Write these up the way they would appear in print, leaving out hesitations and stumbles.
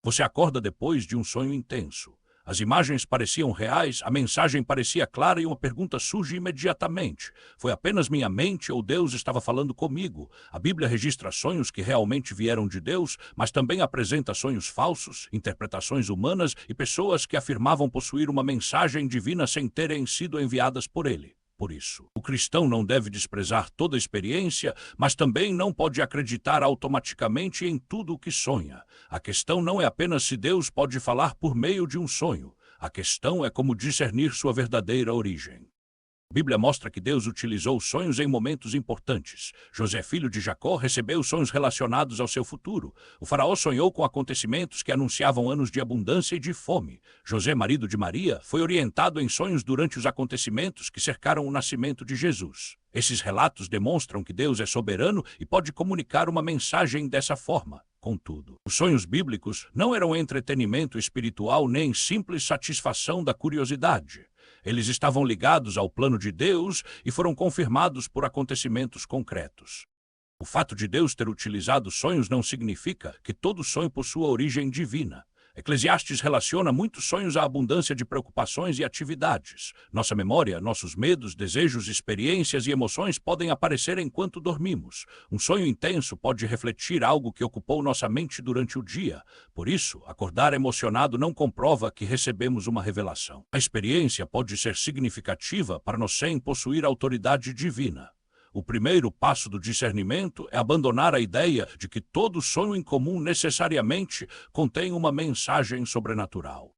Você acorda depois de um sonho intenso. As imagens pareciam reais, a mensagem parecia clara e uma pergunta surge imediatamente. Foi apenas minha mente ou Deus estava falando comigo? A Bíblia registra sonhos que realmente vieram de Deus, mas também apresenta sonhos falsos, interpretações humanas e pessoas que afirmavam possuir uma mensagem divina sem terem sido enviadas por ele. Por isso, o cristão não deve desprezar toda experiência, mas também não pode acreditar automaticamente em tudo o que sonha. A questão não é apenas se Deus pode falar por meio de um sonho. A questão é como discernir sua verdadeira origem. A Bíblia mostra que Deus utilizou sonhos em momentos importantes. José, filho de Jacó, recebeu sonhos relacionados ao seu futuro. O faraó sonhou com acontecimentos que anunciavam anos de abundância e de fome. José, marido de Maria, foi orientado em sonhos durante os acontecimentos que cercaram o nascimento de Jesus. Esses relatos demonstram que Deus é soberano e pode comunicar uma mensagem dessa forma. Contudo, os sonhos bíblicos não eram entretenimento espiritual nem simples satisfação da curiosidade. Eles estavam ligados ao plano de Deus e foram confirmados por acontecimentos concretos. O fato de Deus ter utilizado sonhos não significa que todo sonho possua origem divina. Eclesiastes relaciona muitos sonhos à abundância de preocupações e atividades. Nossa memória, nossos medos, desejos, experiências e emoções podem aparecer enquanto dormimos. Um sonho intenso pode refletir algo que ocupou nossa mente durante o dia. Por isso, acordar emocionado não comprova que recebemos uma revelação. A experiência pode ser significativa para nós sem possuir autoridade divina. O primeiro passo do discernimento é abandonar a ideia de que todo sonho em comum necessariamente contém uma mensagem sobrenatural.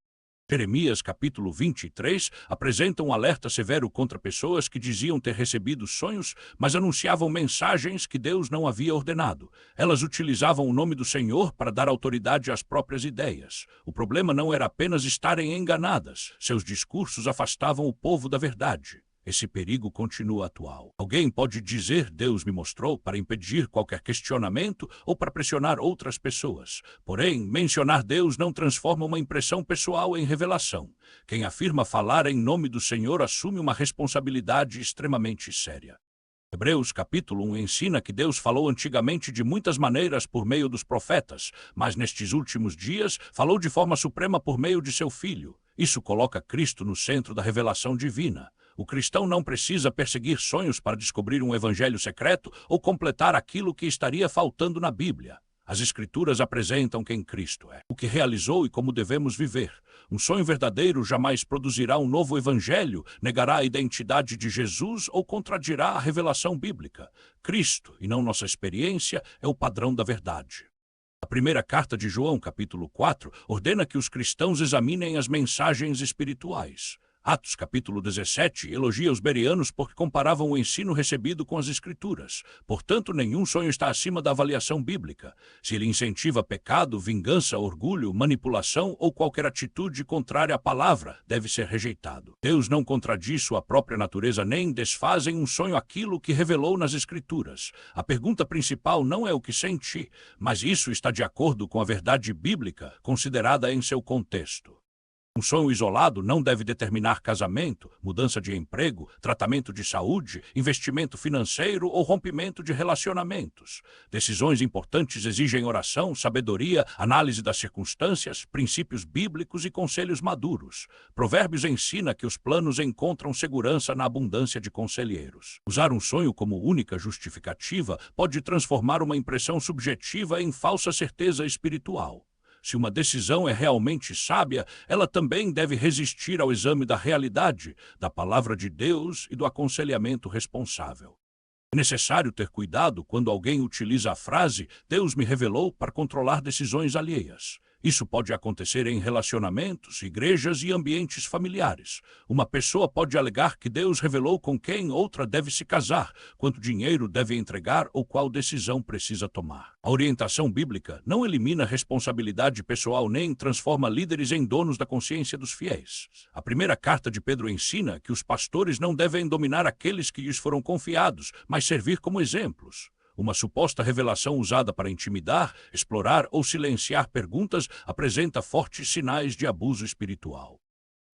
Jeremias capítulo 23 apresenta um alerta severo contra pessoas que diziam ter recebido sonhos, mas anunciavam mensagens que Deus não havia ordenado. Elas utilizavam o nome do Senhor para dar autoridade às próprias ideias. O problema não era apenas estarem enganadas. Seus discursos afastavam o povo da verdade. Esse perigo continua atual. Alguém pode dizer Deus me mostrou para impedir qualquer questionamento ou para pressionar outras pessoas. Porém, mencionar Deus não transforma uma impressão pessoal em revelação. Quem afirma falar em nome do Senhor assume uma responsabilidade extremamente séria. Hebreus capítulo 1 ensina que Deus falou antigamente de muitas maneiras por meio dos profetas, mas nestes últimos dias falou de forma suprema por meio de seu Filho. Isso coloca Cristo no centro da revelação divina. O cristão não precisa perseguir sonhos para descobrir um evangelho secreto ou completar aquilo que estaria faltando na Bíblia. As Escrituras apresentam quem Cristo é, o que realizou e como devemos viver. Um sonho verdadeiro jamais produzirá um novo evangelho, negará a identidade de Jesus ou contradirá a revelação bíblica. Cristo, e não nossa experiência, é o padrão da verdade. A primeira carta de João, capítulo 4, ordena que os cristãos examinem as mensagens espirituais. Atos capítulo 17 elogia os bereanos porque comparavam o ensino recebido com as Escrituras. Portanto, nenhum sonho está acima da avaliação bíblica. Se ele incentiva pecado, vingança, orgulho, manipulação ou qualquer atitude contrária à palavra, deve ser rejeitado. Deus não contradiz sua própria natureza nem desfaz em um sonho aquilo que revelou nas Escrituras. A pergunta principal não é o que senti, mas isso está de acordo com a verdade bíblica, considerada em seu contexto. Um sonho isolado não deve determinar casamento, mudança de emprego, tratamento de saúde, investimento financeiro ou rompimento de relacionamentos. Decisões importantes exigem oração, sabedoria, análise das circunstâncias, princípios bíblicos e conselhos maduros. Provérbios ensina que os planos encontram segurança na abundância de conselheiros. Usar um sonho como única justificativa pode transformar uma impressão subjetiva em falsa certeza espiritual. Se uma decisão é realmente sábia, ela também deve resistir ao exame da realidade, da palavra de Deus e do aconselhamento responsável. É necessário ter cuidado quando alguém utiliza a frase "Deus me revelou" para controlar decisões alheias. Isso pode acontecer em relacionamentos, igrejas e ambientes familiares. Uma pessoa pode alegar que Deus revelou com quem outra deve se casar, quanto dinheiro deve entregar ou qual decisão precisa tomar. A orientação bíblica não elimina responsabilidade pessoal nem transforma líderes em donos da consciência dos fiéis. A primeira carta de Pedro ensina que os pastores não devem dominar aqueles que lhes foram confiados, mas servir como exemplos. Uma suposta revelação usada para intimidar, explorar ou silenciar perguntas apresenta fortes sinais de abuso espiritual.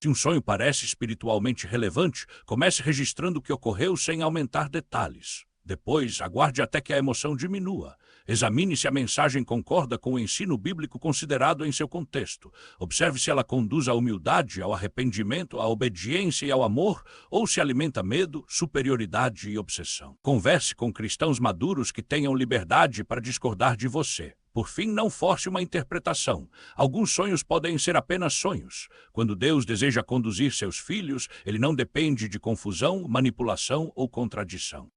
Se um sonho parece espiritualmente relevante, comece registrando o que ocorreu sem aumentar detalhes. Depois, aguarde até que a emoção diminua. Examine se a mensagem concorda com o ensino bíblico considerado em seu contexto. Observe se ela conduz à humildade, ao arrependimento, à obediência e ao amor, ou se alimenta medo, superioridade e obsessão. Converse com cristãos maduros que tenham liberdade para discordar de você. Por fim, não force uma interpretação. Alguns sonhos podem ser apenas sonhos. Quando Deus deseja conduzir seus filhos, ele não depende de confusão, manipulação ou contradição.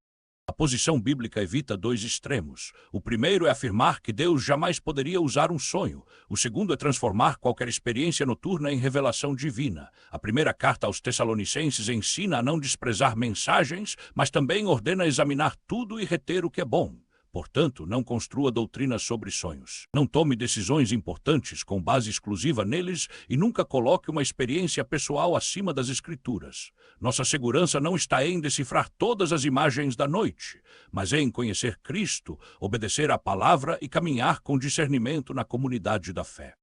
A posição bíblica evita dois extremos. O primeiro é afirmar que Deus jamais poderia usar um sonho. O segundo é transformar qualquer experiência noturna em revelação divina. A primeira carta aos Tessalonicenses ensina a não desprezar mensagens, mas também ordena examinar tudo e reter o que é bom. Portanto, não construa doutrinas sobre sonhos. Não tome decisões importantes com base exclusiva neles e nunca coloque uma experiência pessoal acima das Escrituras. Nossa segurança não está em decifrar todas as imagens da noite, mas em conhecer Cristo, obedecer à palavra e caminhar com discernimento na comunidade da fé.